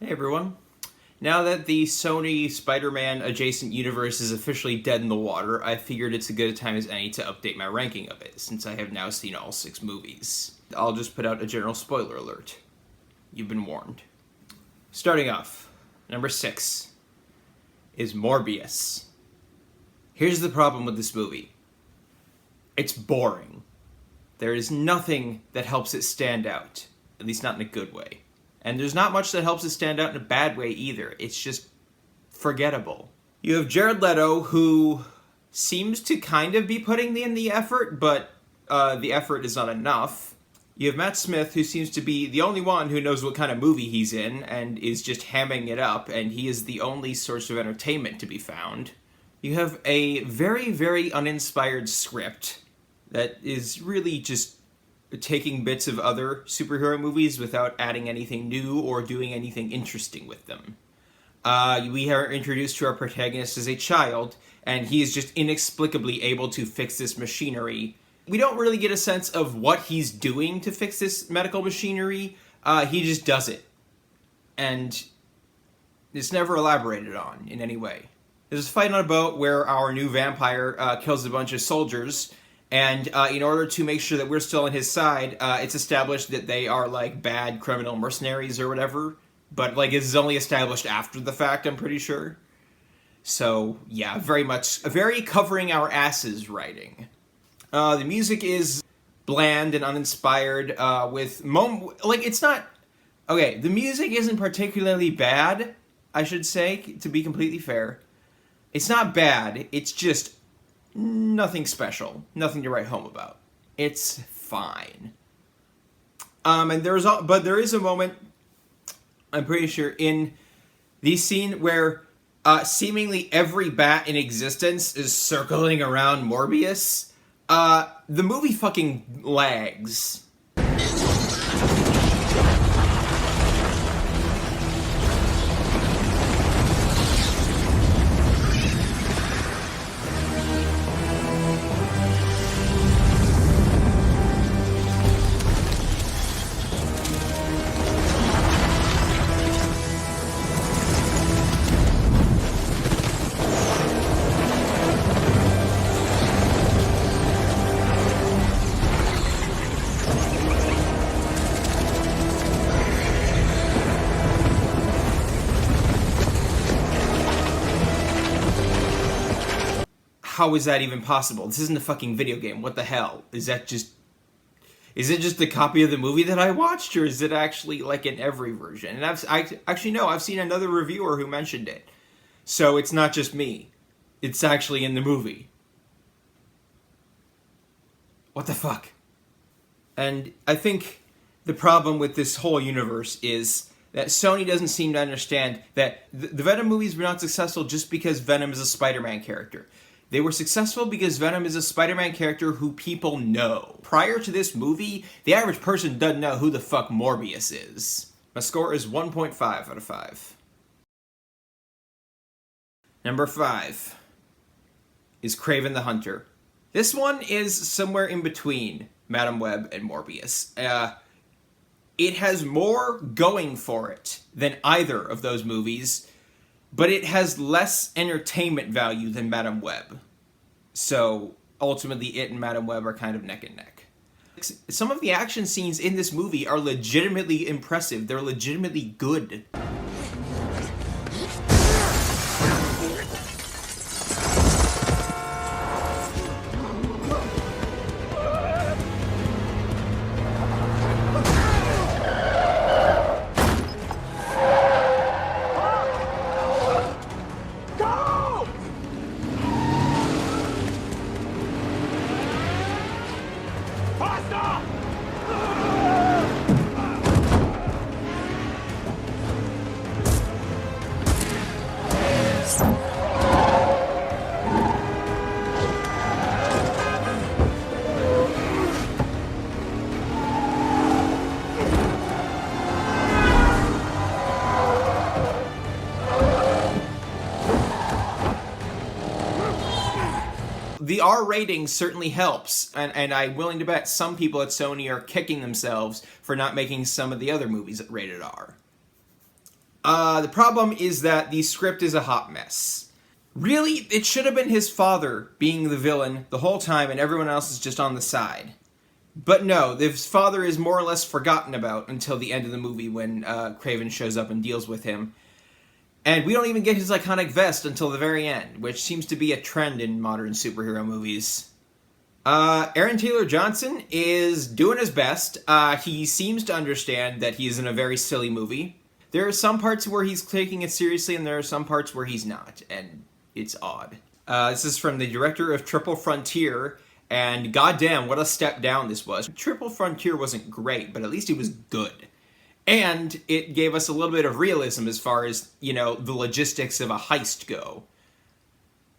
Hey everyone. Now that the Sony Spider-Man adjacent universe is officially dead in the water, I figured it's a good time as any to update my ranking of it, since I have now seen all 6 movies. I'll just put out a general spoiler alert. You've been warned. Starting off, number 6 is Morbius. Here's the problem with this movie. It's boring. There is nothing that helps it stand out, at least not in a good way. And there's not much that helps it stand out in a bad way either. It's just forgettable. You have Jared Leto, who seems to kind of be putting in the effort, but the effort is not enough. You have Matt Smith, who seems to be the only one who knows what kind of movie he's in and is just hamming it up, and he is the only source of entertainment to be found. You have a very, very uninspired script that is really just taking bits of other superhero movies without adding anything new or doing anything interesting with them. We are introduced to our protagonist as a child, and he is just inexplicably able to fix this machinery. We don't really get a sense of what he's doing to fix this medical machinery. He just does it. And it's never elaborated on in any way. There's a fight on a boat where our new vampire kills a bunch of soldiers, and in order to make sure that we're still on his side, it's established that they are, like, bad criminal mercenaries or whatever. But, like, it's only established after the fact, I'm pretty sure. So, yeah, very covering our asses writing. The music is bland and uninspired, it's not... Okay, the music isn't particularly bad, I should say, to be completely fair. It's not bad, it's just nothing special. Nothing to write home about. It's fine. And there is a moment, I'm pretty sure, in the scene where seemingly every bat in existence is circling around Morbius. The movie fucking lags. How is that even possible? This isn't a fucking video game. What the hell? Is it just a copy of the movie that I watched, or is it actually like in every version? And I've seen another reviewer who mentioned it. So it's not just me. It's actually in the movie. What the fuck? And I think the problem with this whole universe is that Sony doesn't seem to understand that the Venom movies were not successful just because Venom is a Spider-Man character. They were successful because Venom is a Spider-Man character who people know. Prior to this movie, the average person doesn't know who the fuck Morbius is. My score is 1.5 out of 5. Number 5 is Kraven the Hunter. This one is somewhere in between Madam Web and Morbius. It has more going for it than either of those movies, but it has less entertainment value than Madam Web. So, ultimately, it and Madam Web are kind of neck and neck. Some of the action scenes in this movie are legitimately impressive. They're legitimately good. The R rating certainly helps, and I'm willing to bet some people at Sony are kicking themselves for not making some of the other movies rated R. The problem is that the script is a hot mess. Really, it should have been his father being the villain the whole time and everyone else is just on the side. But no, his father is more or less forgotten about until the end of the movie when Kraven shows up and deals with him. And we don't even get his iconic vest until the very end, which seems to be a trend in modern superhero movies. Aaron Taylor Johnson is doing his best. He seems to understand that he's in a very silly movie. There are some parts where he's taking it seriously, and there are some parts where he's not, and it's odd. This is from the director of Triple Frontier, and goddamn, what a step down this was. Triple Frontier wasn't great, but at least it was good. And it gave us a little bit of realism as far as, you know, the logistics of a heist go.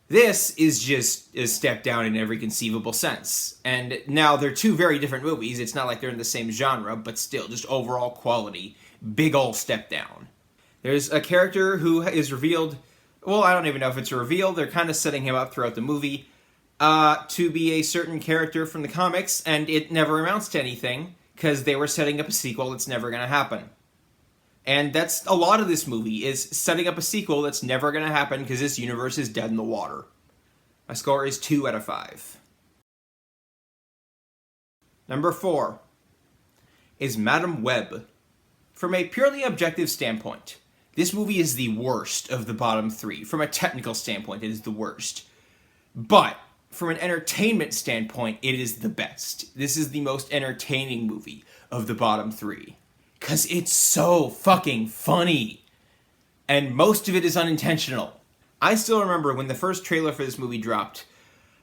This is just a step down in every conceivable sense. And now they're two very different movies. It's not like they're in the same genre, but still, just overall quality. Big ol' step down. There's a character who is revealed, well, I don't even know if it's a reveal, they're kind of setting him up throughout the movie, to be a certain character from the comics, and it never amounts to anything, because they were setting up a sequel that's never going to happen. And that's a lot of this movie, is setting up a sequel that's never going to happen because this universe is dead in the water. My score is 2 out of 5. Number 4 is Madam Web. From a purely objective standpoint, this movie is the worst of the bottom 3. From a technical standpoint, it is the worst. But from an entertainment standpoint, it is the best. This is the most entertaining movie of the bottom 3. Because it's so fucking funny. And most of it is unintentional. I still remember when the first trailer for this movie dropped,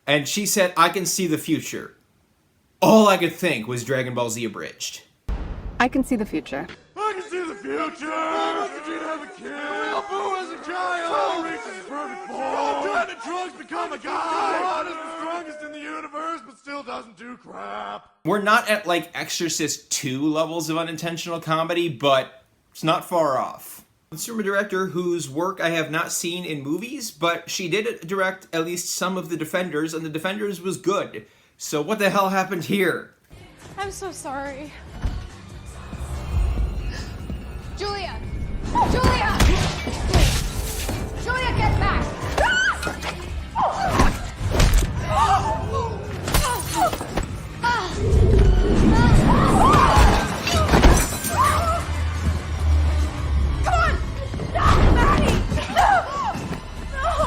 and she said, "I can see the future." All I could think was Dragon Ball Z abridged. I can see the future. I can see the future! Mama could have a kid! Real Boo as a child! Reaches his perfect form! Trying to drugs become a guy! God is the strongest in the universe, but still doesn't do crap! We're not at, like, Exorcist 2 levels of unintentional comedy, but it's not far off. It's from a director whose work I have not seen in movies, but she did direct at least some of The Defenders, and The Defenders was good. So what the hell happened here? I'm so sorry. Julia! Julia! Julia, get back! Come on! No, Maddie! No! No!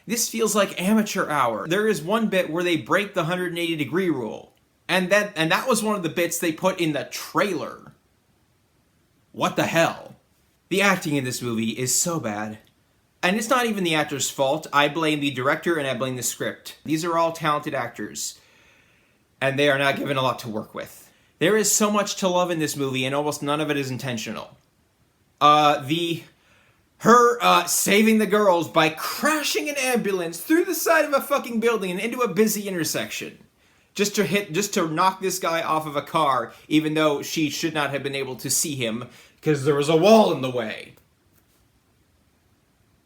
This feels like amateur hour. There is one bit where they break the 180-degree rule. And that was one of the bits they put in the trailer. What the hell? The acting in this movie is so bad. And it's not even the actor's fault. I blame the director and I blame the script. These are all talented actors. And they are not given a lot to work with. There is so much to love in this movie and almost none of it is intentional. Her saving the girls by crashing an ambulance through the side of a fucking building and into a busy intersection. Just to knock this guy off of a car, even though she should not have been able to see him because there was a wall in the way.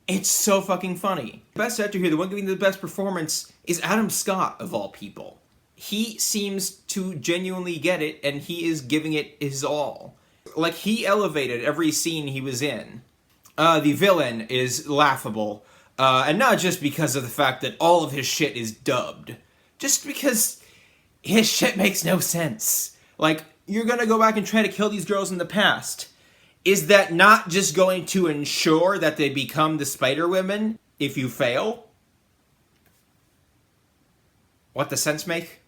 It's so fucking funny. The best actor here, the one giving the best performance, is Adam Scott, of all people. He seems to genuinely get it, and he is giving it his all. Like, he elevated every scene he was in. The villain is laughable, and not just because of the fact that all of his shit is dubbed. Just because his shit makes no sense. Like, you're gonna go back and try to kill these girls in the past. Is that not just going to ensure that they become the Spider-Women if you fail? What the sense make?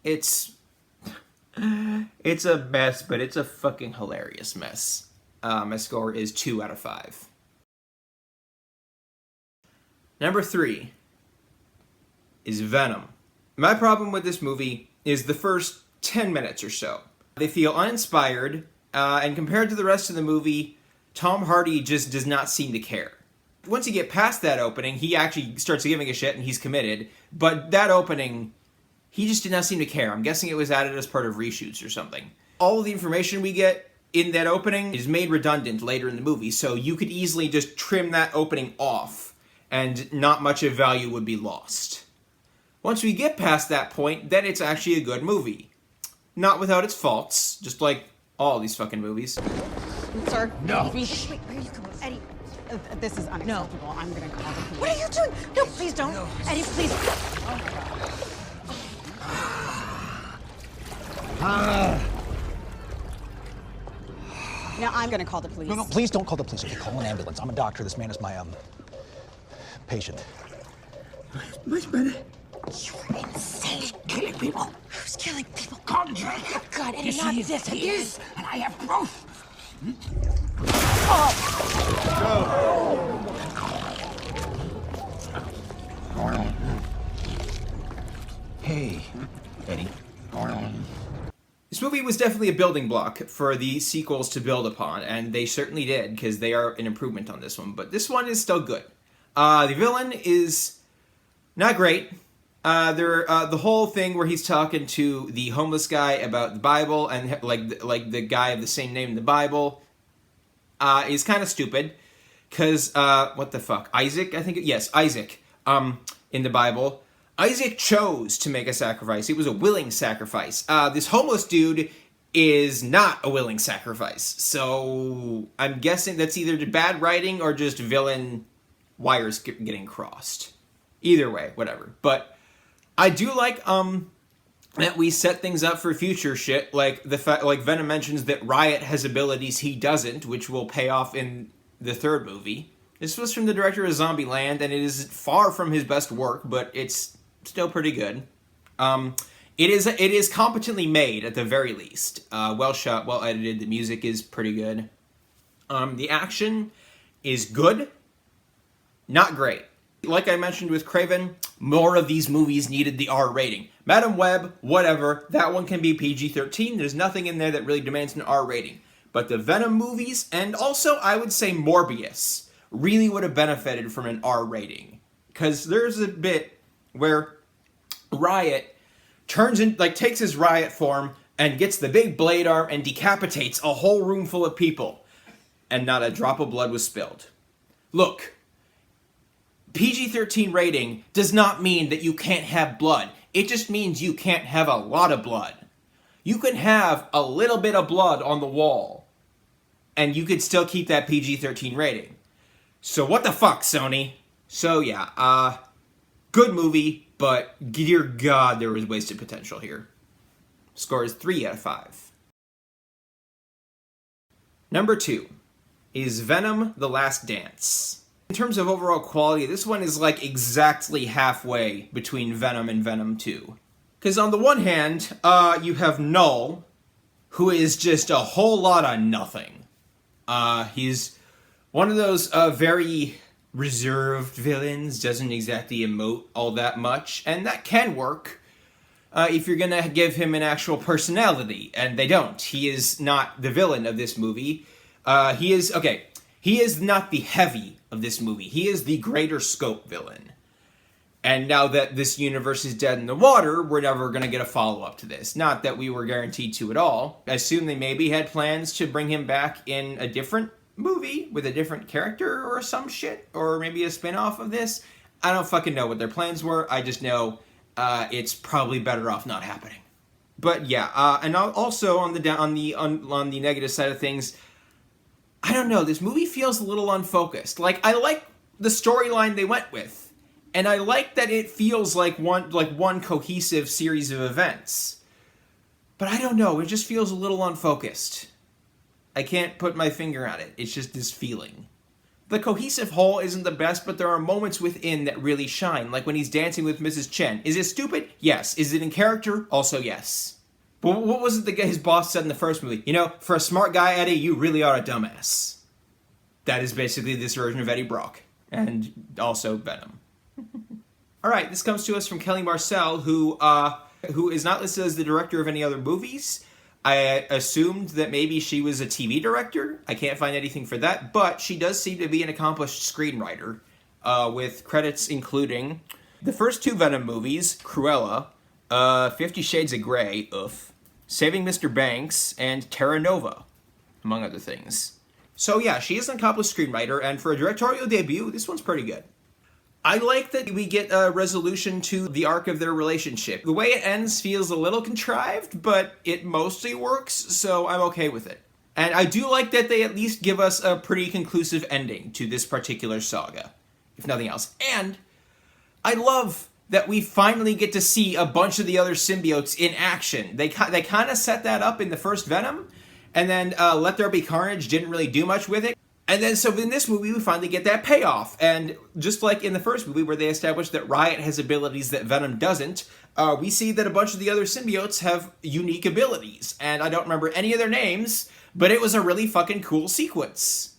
It's a mess, but it's a fucking hilarious mess. My score is 2 out of 5. Number 3 is Venom. My problem with this movie is the first 10 minutes or so. They feel uninspired, and compared to the rest of the movie, Tom Hardy just does not seem to care. Once you get past that opening, he actually starts giving a shit and he's committed. But that opening, he just did not seem to care. I'm guessing it was added as part of reshoots or something. All of the information we get in that opening is made redundant later in the movie, so you could easily just trim that opening off and not much of value would be lost. Once we get past that point, then it's actually a good movie. Not without its faults, just like all these fucking movies. Sir? No. Wait, where are you going? Eddie. This is unacceptable. I'm gonna call the police. What are you doing? No, please don't. Eddie, please. Now I'm gonna call the police. No, please don't call the police. Okay, call an ambulance. I'm a doctor. This man is my, patient. Much better. You're insane. Killing people. Who's killing people? Conjure. Oh, God, Eddie, Yes, not he is. this He again. is, and I have proof. Hey, Eddie. This movie was definitely a building block for the sequels to build upon, and they certainly did, because they are an improvement on this one, but this one is still good. The villain is not great. The whole thing where he's talking to the homeless guy about the Bible, and like the guy of the same name in the Bible, is kind of stupid, because, what the fuck, Isaac, I think, yes, Isaac, in the Bible, Isaac chose to make a sacrifice. It was a willing sacrifice. This homeless dude is not a willing sacrifice. So I'm guessing that's either bad writing or just villain wires getting crossed. Either way, whatever. But I do like that we set things up for future shit. Like the fact, like Venom mentions that Riot has abilities he doesn't, which will pay off in the third movie. This was from the director of Zombieland, and it is far from his best work, but it's still pretty good. It is competently made at the very least. Well shot, well edited. The music is pretty good. The action is good, not great. Like I mentioned with Kraven, more of these movies needed the R rating. Madam Web, whatever, that one can be PG-13. There's nothing in there that really demands an R rating. But the Venom movies, and also I would say Morbius, really would have benefited from an R rating. Because there's a bit where Riot takes his Riot form and gets the big blade arm and decapitates a whole room full of people. And not a drop of blood was spilled. Look, PG-13 rating does not mean that you can't have blood. It just means you can't have a lot of blood. You can have a little bit of blood on the wall, and you could still keep that PG-13 rating. So what the fuck, Sony? So yeah, good movie, but dear God, there was wasted potential here. Score is 3 out of 5. Number 2 is Venom: The Last Dance. In terms of overall quality, this one is like exactly halfway between Venom and Venom 2. Because on the one hand, you have Null, who is just a whole lot of nothing. He's one of those very reserved villains, doesn't exactly emote all that much, and that can work if you're gonna give him an actual personality, and they don't. He is not the villain of this movie. He is not the heavy of this movie. He is the greater scope villain. And now that this universe is dead in the water, we're never going to get a follow-up to this. Not that we were guaranteed to at all. I assume they maybe had plans to bring him back in a different movie with a different character or some shit, or maybe a spin-off of this. I don't fucking know what their plans were. I just know it's probably better off not happening. But yeah, and also on the negative side of things, I don't know, this movie feels a little unfocused. Like, I like the storyline they went with, and I like that it feels like one cohesive series of events. But I don't know, it just feels a little unfocused. I can't put my finger on it. It's just this feeling. The cohesive whole isn't the best, but there are moments within that really shine, like when he's dancing with Mrs. Chen. Is it stupid? Yes. Is it in character? Also yes. But what was it his boss said in the first movie? You know, for a smart guy, Eddie, you really are a dumbass. That is basically this version of Eddie Brock. And also Venom. Alright, this comes to us from Kelly Marcel, who is not listed as the director of any other movies. I assumed that maybe she was a TV director. I can't find anything for that, but she does seem to be an accomplished screenwriter, with credits including the first 2 Venom movies, Cruella, 50 Shades of Grey, Saving Mr. Banks, and Terra Nova, among other things. So yeah, she is an accomplished screenwriter, and for a directorial debut, this one's pretty good. I like that we get a resolution to the arc of their relationship. The way it ends feels a little contrived, but it mostly works, so I'm okay with it. And I do like that they at least give us a pretty conclusive ending to this particular saga, if nothing else. And I love that we finally get to see a bunch of the other symbiotes in action. They kind of set that up in the first Venom, and then Let There Be Carnage didn't really do much with it. And then, so in this movie, we finally get that payoff. And just like in the first movie, where they established that Riot has abilities that Venom doesn't, we see that a bunch of the other symbiotes have unique abilities. And I don't remember any of their names, but it was a really fucking cool sequence.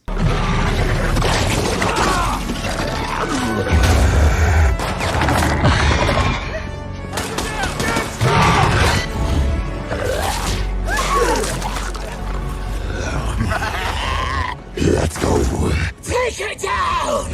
Let's go. Take it down!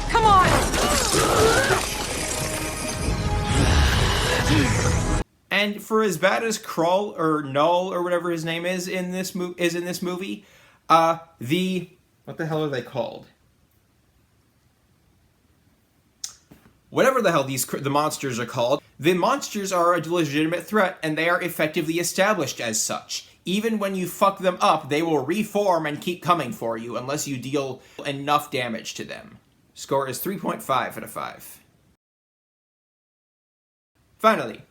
Come on! And for as bad as Krull or Null or whatever his name is in this movie, what the hell are they called? Whatever the hell the monsters are called, the monsters are a legitimate threat, and they are effectively established as such. Even when you fuck them up, they will reform and keep coming for you unless you deal enough damage to them. Score is 3.5 out of 5. Finally,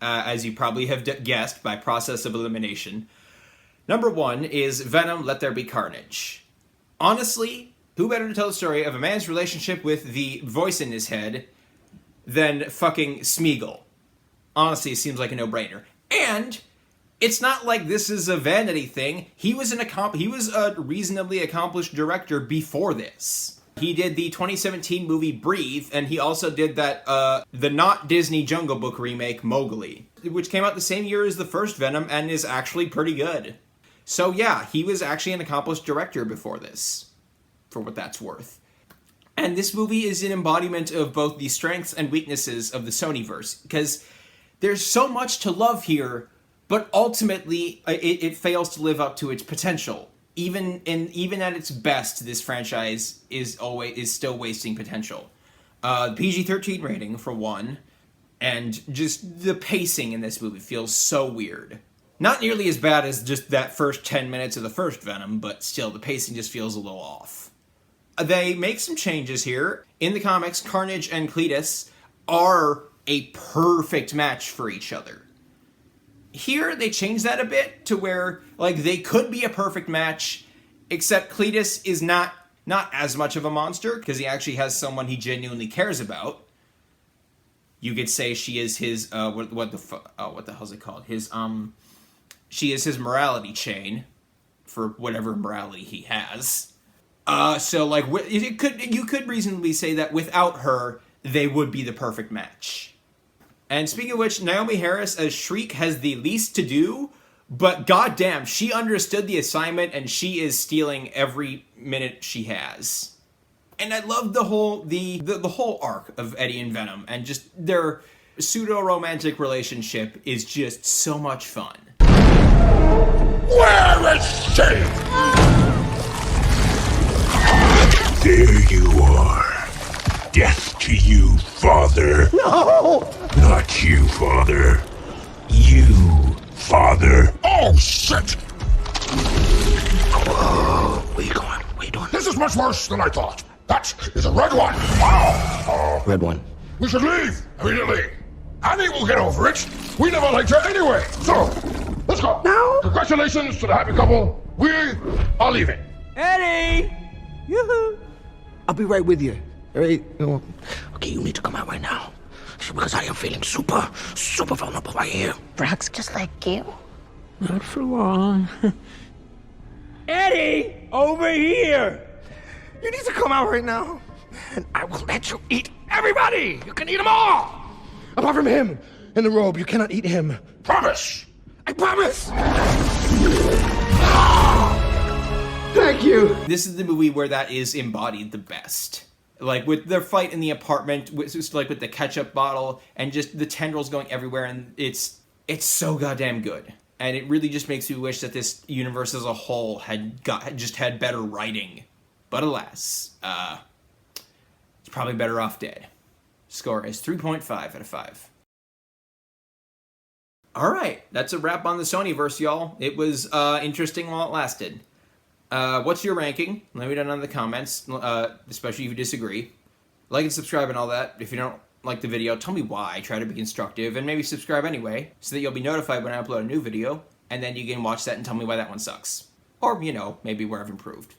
as you probably have guessed by process of elimination, number 1 is Venom, Let There Be Carnage. Honestly, who better to tell the story of a man's relationship with the voice in his head than fucking Smeagol? Honestly, it seems like a no-brainer. And it's not like this is a vanity thing. He was a reasonably accomplished director before this. He did the 2017 movie Breathe, and he also did that, the not Disney Jungle Book remake, Mowgli, which came out the same year as the first Venom and is actually pretty good. So yeah, he was actually an accomplished director before this, for what that's worth. And this movie is an embodiment of both the strengths and weaknesses of the SonyVerse, because there's so much to love here, but ultimately it fails to live up to its potential. Even at its best, this franchise is still wasting potential. PG-13 rating for one, and just the pacing in this movie feels so weird. Not nearly as bad as just that first 10 minutes of the first Venom, but still, the pacing just feels a little off. They make some changes here. In the comics, Carnage and Cletus are a perfect match for each other. Here, they change that a bit to where, like, they could be a perfect match, except Cletus is not as much of a monster, because he actually has someone he genuinely cares about. You could say she is his, what the hell's it called? She is his morality chain, for whatever morality he has. So, like, you could reasonably say that without her, they would be the perfect match. And speaking of which, Naomi Harris as Shriek has the least to do, but goddamn, she understood the assignment and she is stealing every minute she has. And I love the whole arc of Eddie and Venom, and just their pseudo-romantic relationship is just so much fun. Where is she? There you are. Death to you, Father. No! Not you, Father. You, Father. Oh, shit! Where you going? Where you doing? This is much worse than I thought. That is a red one. Wow! Red one. We should leave immediately. Annie will get over it. We never liked her anyway. So, let's go. No. Congratulations to the happy couple. We are leaving. Eddie! Yoo-hoo! I'll be right with you. All right? Okay, you need to come out right now. Because I am feeling super vulnerable right here. Brock's just like you. Not for long. Eddie! Over here! You need to come out right now. And I will let you eat everybody! You can eat them all! Apart from him in the robe, you cannot eat him. Promise. I promise! Thank you! This is the movie where that is embodied the best. Like, with their fight in the apartment, just like with the ketchup bottle, and just the tendrils going everywhere, and it's so goddamn good. And it really just makes me wish that this universe as a whole had better writing. But alas, it's probably better off dead. Score is 3.5 out of 5. Alright, that's a wrap on the SonyVerse, y'all. It was interesting while it lasted. What's your ranking? Let me know in the comments, especially if you disagree. Like and subscribe and all that. If you don't like the video, tell me why. Try to be constructive, and maybe subscribe anyway, so that you'll be notified when I upload a new video, and then you can watch that and tell me why that one sucks. Or, you know, maybe where I've improved.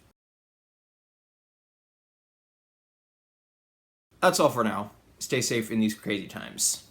That's all for now. Stay safe in these crazy times.